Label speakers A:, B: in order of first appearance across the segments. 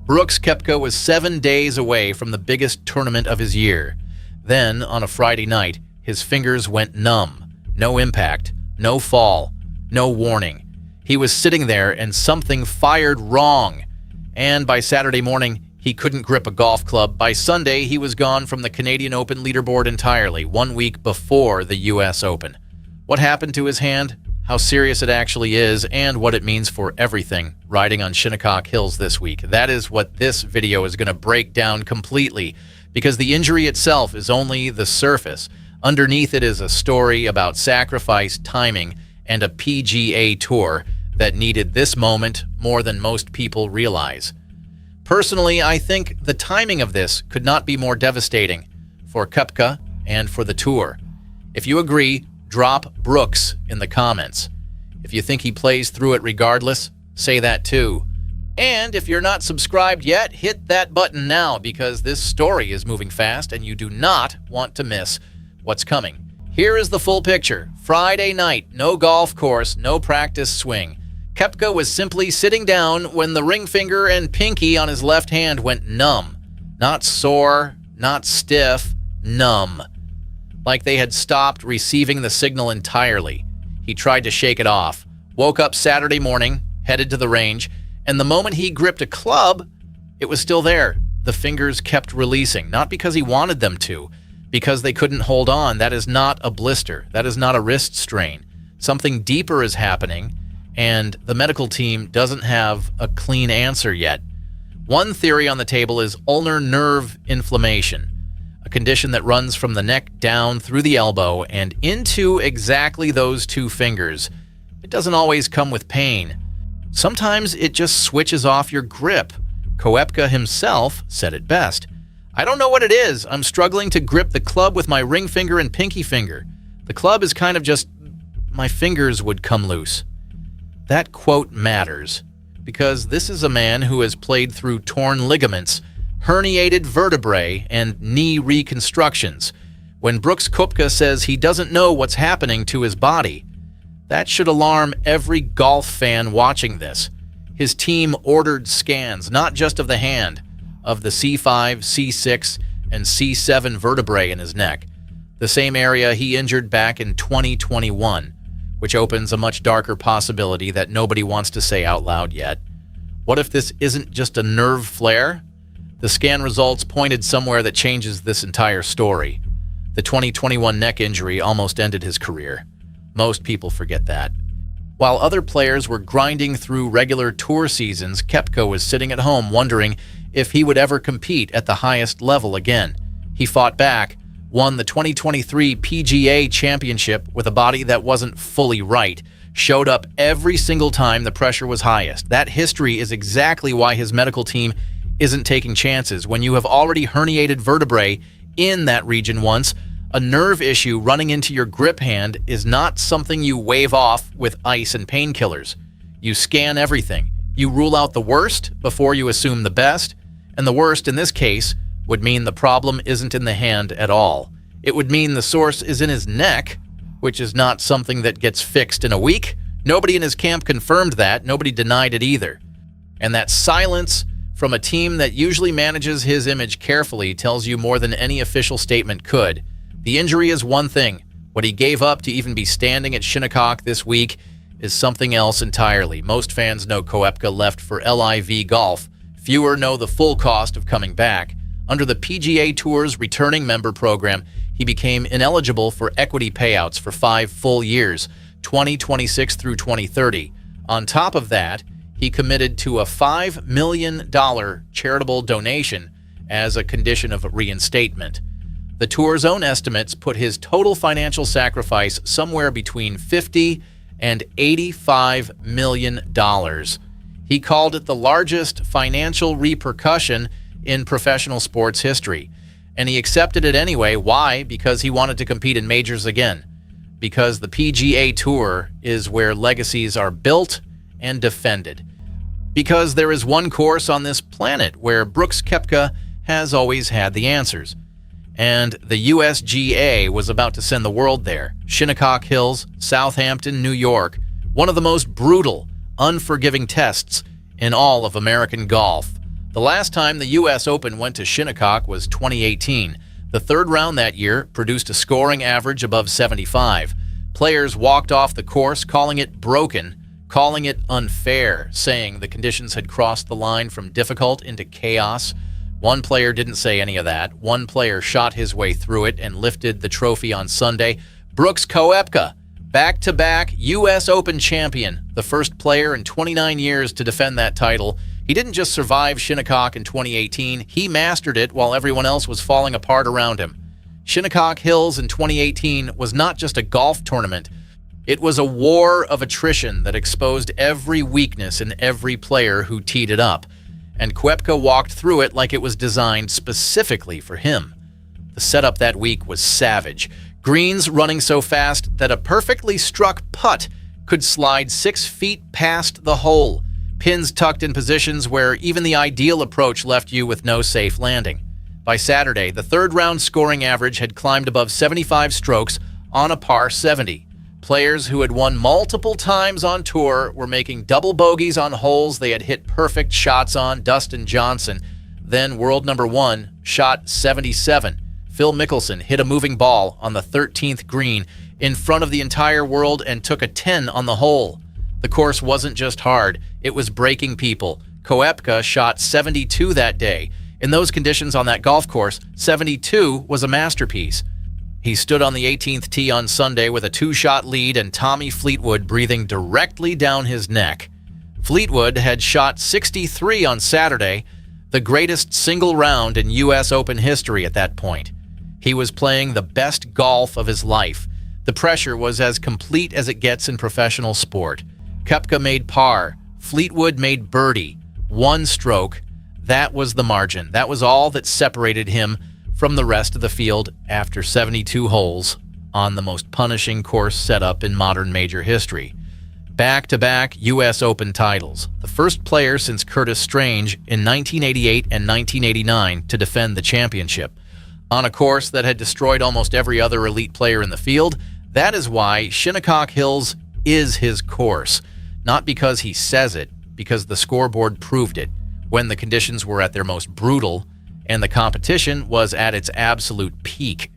A: Brooks Koepka was 7 days away from the biggest tournament of his year. Then, on a Friday night, his fingers went numb. No impact, no fall, no warning. He was sitting there and something fired wrong. And by Saturday morning, he couldn't grip a golf club. By Sunday, he was gone from the Canadian Open leaderboard entirely, 1 week before the U.S. Open. What happened to his hand? How serious it actually is, and what it means for everything riding on Shinnecock Hills this week. That is what this video is going to break down completely, because the injury itself is only the surface. Underneath it is a story about sacrifice, timing, and a PGA Tour that needed this moment more than most people realize. Personally, I think the timing of this could not be more devastating for Koepka and for the Tour. If you agree, drop Brooks in the comments. If you think he plays through it regardless, say that too. And if you're not subscribed yet, hit that button now, because this story is moving fast and you do not want to miss what's coming. Here is the full picture. Friday night, no golf course, no practice swing. Koepka was simply sitting down when the ring finger and pinkie on his left hand went numb. Not sore, not stiff, numb. Like they had stopped receiving the signal entirely. He tried to shake it off, woke up Saturday morning, headed to the range, and the moment he gripped a club, it was still there. The fingers kept releasing, not because he wanted them to, because they couldn't hold on. That is not a blister. That is not a wrist strain. Something deeper is happening, and the medical team doesn't have a clean answer yet. One theory on the table is ulnar nerve inflammation, a condition that runs from the neck down through the elbow and into exactly those two fingers. It doesn't always come with pain. Sometimes it just switches off your grip. Koepka himself said it best. "I don't know what it is. I'm struggling to grip the club with my ring finger and pinky finger. The club is kind of just, my fingers would come loose." That quote matters, because this is a man who has played through torn ligaments, herniated vertebrae, and knee reconstructions. When Brooks Koepka says he doesn't know what's happening to his body, that should alarm every golf fan watching this. His team ordered scans, not just of the hand, of the C5, C6, and C7 vertebrae in his neck, the same area he injured back in 2021, which opens a much darker possibility that nobody wants to say out loud yet. What if this isn't just a nerve flare? The scan results pointed somewhere that changes this entire story. The 2021 neck injury almost ended his career. Most people forget that. While other players were grinding through regular tour seasons, Koepka was sitting at home wondering if he would ever compete at the highest level again. He fought back, won the 2023 PGA Championship with a body that wasn't fully right, showed up every single time the pressure was highest. That history is exactly why his medical team isn't taking chances. When you have already herniated vertebrae in that region once, a nerve issue running into your grip hand is not something you wave off with ice and painkillers. You scan everything. You rule out the worst before you assume the best, and the worst in this case would mean the problem isn't in the hand at all. It would mean the source is in his neck, which is not something that gets fixed in a week. Nobody in his camp confirmed that. Nobody denied it either. And that silence from a team that usually manages his image carefully tells you more than any official statement could. The injury is one thing. What he gave up to even be standing at Shinnecock this week is something else entirely. Most fans know Koepka left for LIV Golf. Fewer know the full cost of coming back. Under the PGA Tour's returning member program, he became ineligible for equity payouts for 5 full years, 2026 through 2030. On top of that, he committed to a $5 million charitable donation as a condition of reinstatement. The tour's own estimates put his total financial sacrifice somewhere between $50 and $85 million. He called it the largest financial repercussion in professional sports history. And he accepted it anyway. Why? Because he wanted to compete in majors again. Because the PGA Tour is where legacies are built and defended. Because there is one course on this planet where Brooks Koepka has always had the answers. And the USGA was about to send the world there. Shinnecock Hills, Southampton, New York. One of the most brutal, unforgiving tests in all of American golf. The last time the U.S. Open went to Shinnecock was 2018. The third round that year produced a scoring average above 75. Players walked off the course calling it broken, calling it unfair, saying the conditions had crossed the line from difficult into chaos. One player didn't say any of that. One player shot his way through it and lifted the trophy on Sunday. Brooks Koepka, back-to-back U.S. Open champion, the first player in 29 years to defend that title. He didn't just survive Shinnecock in 2018, he mastered it while everyone else was falling apart around him. Shinnecock Hills in 2018 was not just a golf tournament. It was a war of attrition that exposed every weakness in every player who teed it up. And Koepka walked through it like it was designed specifically for him. The setup that week was savage. Greens running so fast that a perfectly struck putt could slide 6 feet past the hole. Pins tucked in positions where even the ideal approach left you with no safe landing. By Saturday, the third round scoring average had climbed above 75 strokes on a par 70. Players who had won multiple times on tour were making double bogeys on holes they had hit perfect shots on. Dustin Johnson, then world number 1, shot 77. Phil Mickelson hit a moving ball on the 13th green in front of the entire world and took a 10 on the hole. The course wasn't just hard, it was breaking people. Koepka shot 72 that day. In those conditions on that golf course, 72 was a masterpiece. He stood on the 18th tee on Sunday with a 2-shot lead and Tommy Fleetwood breathing directly down his neck. Fleetwood had shot 63 on Saturday, the greatest single round in U.S. Open history at that point. He was playing the best golf of his life. The pressure was as complete as it gets in professional sport. Koepka made par. Fleetwood made birdie. 1 stroke. That was the margin. That was all that separated him from the rest of the field after 72 holes on the most punishing course setup in modern major history. Back-to-back U.S. Open titles. The first player since Curtis Strange in 1988 and 1989 to defend the championship. On a course that had destroyed almost every other elite player in the field, that is why Shinnecock Hills is his course. Not because he says it, because the scoreboard proved it, when the conditions were at their most brutal and the competition was at its absolute peak.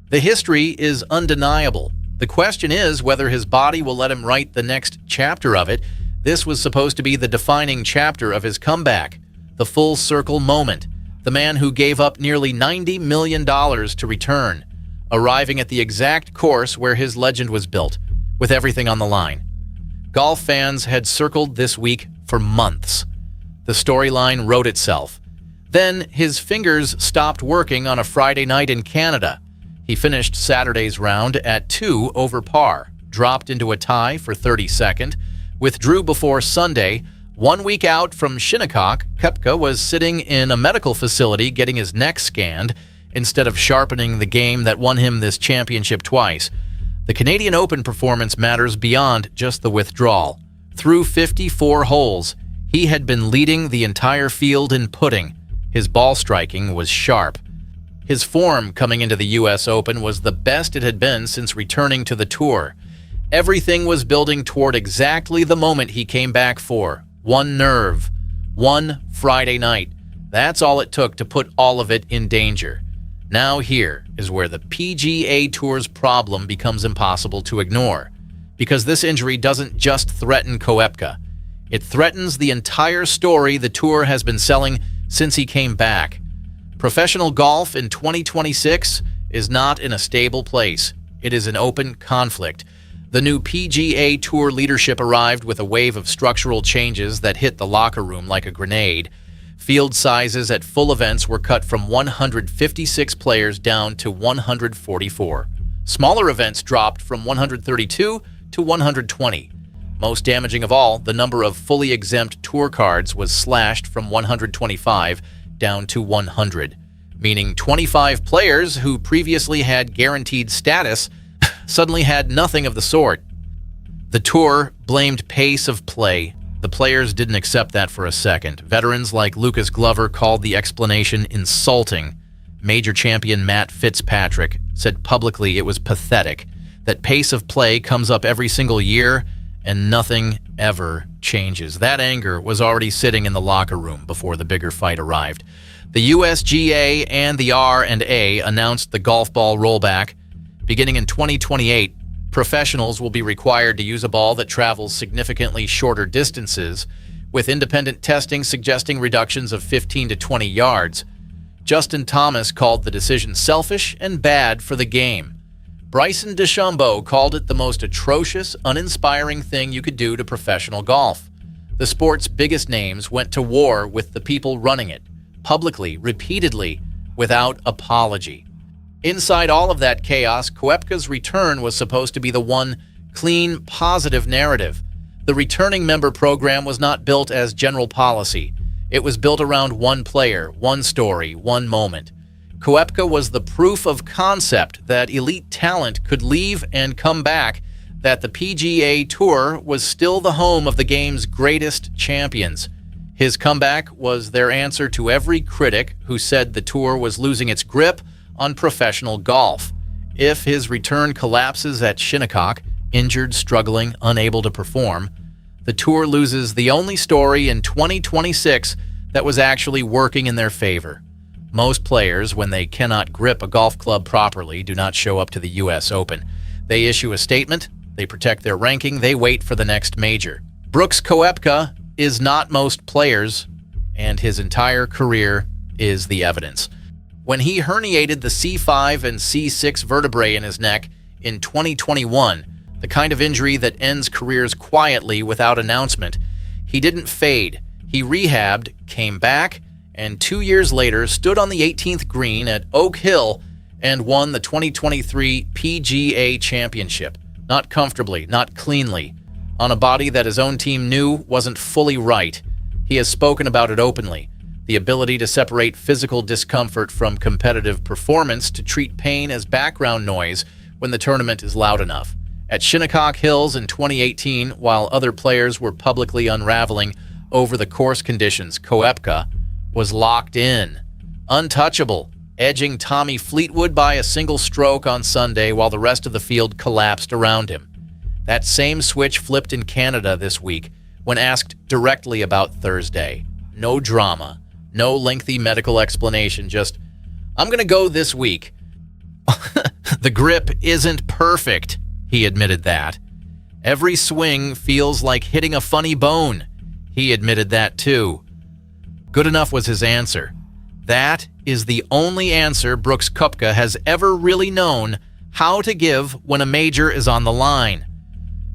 A: The history is undeniable. The question is whether his body will let him write the next chapter of it. This was supposed to be the defining chapter of his comeback, the full circle moment, the man who gave up nearly $90 million to return, arriving at the exact course where his legend was built, with everything on the line. Golf fans had circled this week for months. The storyline wrote itself. Then his fingers stopped working on a Friday night in Canada. He finished Saturday's round at 2 over par, dropped into a tie for 32nd, withdrew before Sunday. 1 week out from Shinnecock, Koepka was sitting in a medical facility getting his neck scanned instead of sharpening the game that won him this championship twice. The Canadian Open performance matters beyond just the withdrawal. Through 54 holes, he had been leading the entire field in putting. His ball striking was sharp. His form coming into the U.S. Open was the best it had been since returning to the tour. Everything was building toward exactly the moment he came back for. One nerve. One Friday night. That's all it took to put all of it in danger. Now here is where the PGA Tour's problem becomes impossible to ignore. Because this injury doesn't just threaten Koepka. It threatens the entire story the tour has been selling since he came back. Professional golf in 2026 is not in a stable place. It is an open conflict. The new PGA Tour leadership arrived with a wave of structural changes that hit the locker room like a grenade. Field sizes at full events were cut from 156 players down to 144. Smaller events dropped from 132 to 120. Most damaging of all, the number of fully exempt tour cards was slashed from 125 down to 100, meaning 25 players who previously had guaranteed status suddenly had nothing of the sort. The tour blamed pace of play. The players didn't accept that for a second. Veterans like Lucas Glover called the explanation insulting. Major champion Matt Fitzpatrick said publicly it was pathetic, that pace of play comes up every single year and nothing ever changes. That anger was already sitting in the locker room before the bigger fight arrived. The USGA and the R&A announced the golf ball rollback. Beginning in 2028, professionals will be required to use a ball that travels significantly shorter distances, with independent testing suggesting reductions of 15 to 20 yards. Justin Thomas called the decision selfish and bad for the game. Bryson DeChambeau called it the most atrocious, uninspiring thing you could do to professional golf. The sport's biggest names went to war with the people running it, publicly, repeatedly, without apology. Inside all of that chaos, Koepka's return was supposed to be the one clean, positive narrative. The returning member program was not built as general policy. It was built around one player, one story, one moment. Koepka was the proof of concept that elite talent could leave and come back, that the PGA Tour was still the home of the game's greatest champions. His comeback was their answer to every critic who said the tour was losing its grip on professional golf. If his return collapses at Shinnecock, injured, struggling, unable to perform, the tour loses the only story in 2026 that was actually working in their favor. Most players, when they cannot grip a golf club properly, do not show up to the U.S. Open. They issue a statement, they protect their ranking, they wait for the next major. Brooks Koepka is not most players, and his entire career is the evidence. When he herniated the C5 and C6 vertebrae in his neck in 2021, the kind of injury that ends careers quietly without announcement, he didn't fade. He rehabbed, came back, and 2 years later stood on the 18th green at Oak Hill and won the 2023 PGA Championship. Not comfortably, not cleanly, on a body that his own team knew wasn't fully right. He has spoken about it openly. The ability to separate physical discomfort from competitive performance, to treat pain as background noise when the tournament is loud enough. At Shinnecock Hills in 2018, while other players were publicly unraveling over the course conditions, Koepka was locked in, untouchable, edging Tommy Fleetwood by a single stroke on Sunday while the rest of the field collapsed around him. That same switch flipped in Canada this week when asked directly about Thursday. No drama, no lengthy medical explanation, just, "I'm going to go this week." The grip isn't perfect, he admitted that. Every swing feels like hitting a funny bone. He admitted that too. Good enough was his answer. That is the only answer Brooks Koepka has ever really known how to give when a major is on the line.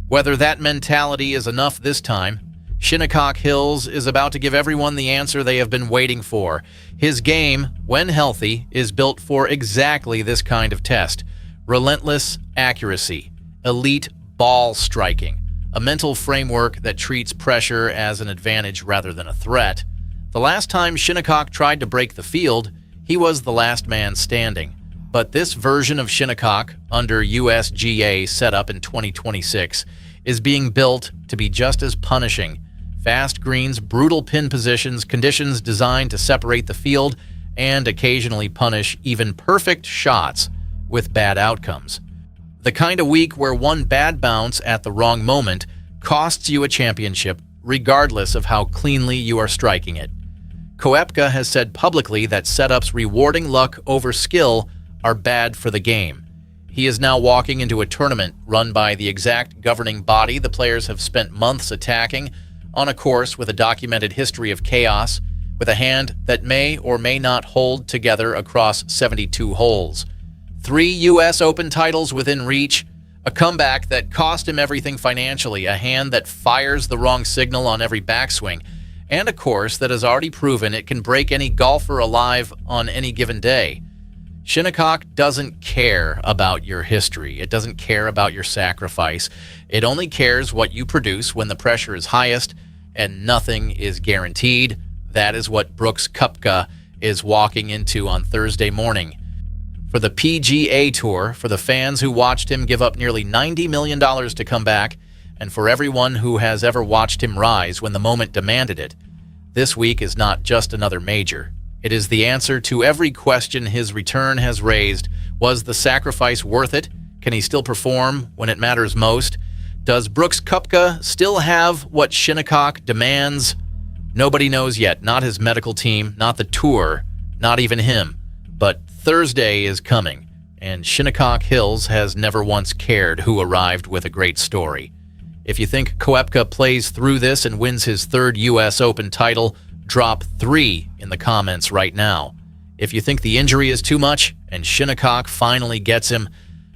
A: Whether that mentality is enough this time, Shinnecock Hills is about to give everyone the answer they have been waiting for. His game, when healthy, is built for exactly this kind of test. Relentless accuracy, elite ball striking, a mental framework that treats pressure as an advantage rather than a threat. The last time Shinnecock tried to break the field, he was the last man standing. But this version of Shinnecock, under USGA setup in 2026, is being built to be just as punishing. Fast greens, brutal pin positions, conditions designed to separate the field, and occasionally punish even perfect shots with bad outcomes. The kind of week where one bad bounce at the wrong moment costs you a championship, regardless of how cleanly you are striking it. Koepka has said publicly that setups rewarding luck over skill are bad for the game. He is now walking into a tournament run by the exact governing body the players have spent months attacking, on a course with a documented history of chaos, with a hand that may or may not hold together across 72 holes. 3 U.S. Open titles within reach, a comeback that cost him everything financially, a hand that fires the wrong signal on every backswing, and a course that has already proven it can break any golfer alive on any given day. Shinnecock doesn't care about your history. It doesn't care about your sacrifice. It only cares what you produce when the pressure is highest and nothing is guaranteed. That is what Brooks Koepka is walking into on Thursday morning. For the PGA Tour, for the fans who watched him give up nearly $90 million to come back, and for everyone who has ever watched him rise when the moment demanded it, this week is not just another major. It is the answer to every question his return has raised. Was the sacrifice worth it? Can he still perform when it matters most? Does Brooks Koepka still have what Shinnecock demands? Nobody knows yet. Not his medical team, not the tour, not even him. But Thursday is coming, and Shinnecock Hills has never once cared who arrived with a great story. If you think Koepka plays through this and wins his third U.S. Open title, drop 3 in the comments right now. If you think the injury is too much and Shinnecock finally gets him,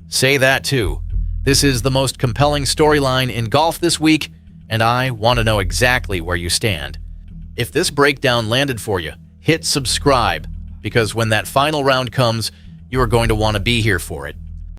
A: say that too. This is the most compelling storyline in golf this week, and I want to know exactly where you stand. If this breakdown landed for you, hit subscribe, because when that final round comes, you are going to want to be here for it.